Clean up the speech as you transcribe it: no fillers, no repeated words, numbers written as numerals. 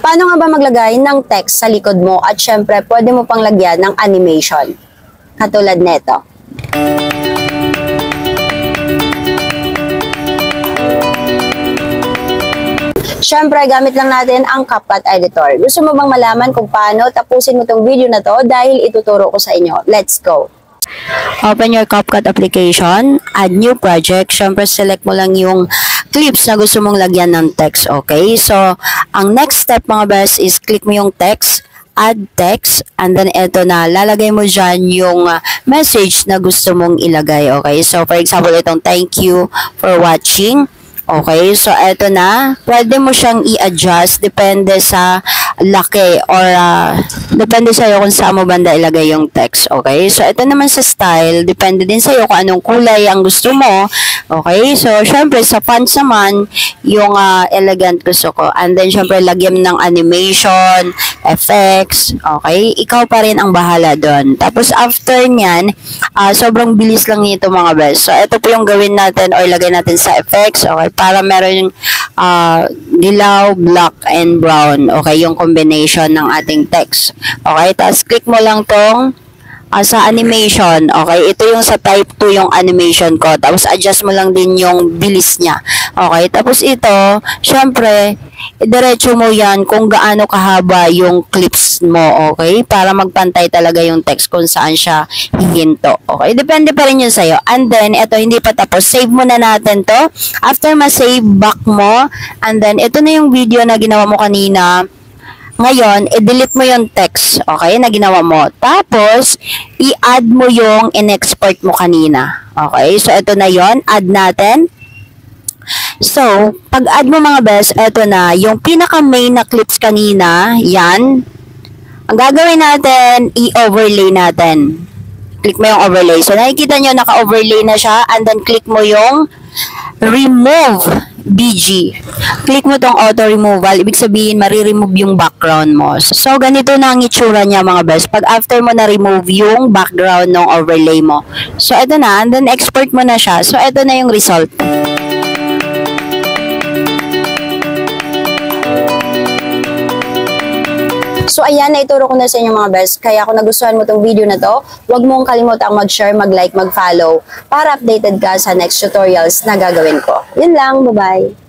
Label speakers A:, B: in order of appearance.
A: Paano nga ba maglagay ng text sa likod mo at syempre pwede mo pang lagyan ng animation? Katulad neto. Syempre, gamit lang natin ang CapCut Editor. Gusto mo bang malaman kung paano? Tapusin mo tong video na to dahil ituturo ko sa inyo. Let's go! Open your CapCut application, add new project. Syempre, select mo lang yung clips na gusto mong lagyan ng text, okay? So, ang next step mga best is click mo yung text, add text, and then eto na, lalagay mo dyan yung message na gusto mong ilagay, okay? So, for example, itong thank you for watching. Okay, so eto na, pwede mo siyang i-adjust depende sa laki or depende sa iyo kung saan mo banda ilagay yung text. Okay, so eto naman sa style, depende din sa iyo kung anong kulay ang gusto mo. Okay, so syempre sa fonts naman, yung elegant gusto ko. And then syempre lagyan ng animation, effects. Okay, ikaw pa rin ang bahala doon. Tapos after nyan, sobrang bilis lang nito mga best. So eto po yung gawin natin or ilagay natin sa effects. Okay, para meron yung dilaw, black, and brown. Okay, yung combination ng ating text. Okay, tapos click mo lang tong sa animation. Okay, ito yung sa type 2 yung animation ko. Tapos adjust mo lang din yung bilis niya. Okay, tapos ito, syempre, diretso mo yan kung gaano kahaba yung clips mo. Okay, para magpantay talaga yung text kung saan siya hihinto. Okay, depende pa rin yun sa'yo. And then, ito hindi pa tapos. Save muna natin to. After ma-save, back mo. And then, ito na yung video na ginawa mo kanina. Ngayon, i-delete mo yung text, okay, na ginawa mo. Tapos, i-add mo yung in-export mo kanina. Okay, so ito na yon, add natin. So, pag-add mo mga best, ito na, yung pinaka-main na clips kanina, yan. Ang gagawin natin, i-overlay natin. Click mo yung overlay. So, nakikita nyo, naka-overlay na siya. And then, click mo yung remove BG. Click mo tong auto removal. Ibig sabihin, mariremove yung background mo. So, ganito na ang itsura niya mga best. Pag after mo na remove yung background ng overlay mo. So, ito na. And then, export mo na siya. So, ito na yung result. So, ayan, naituro ko na sa inyo mga best. Kaya kung nagustuhan mo tong video na to, huwag mong kalimutang mag-share, mag-like, mag-follow para updated ka sa next tutorials na gagawin ko. Yun lang, bye-bye!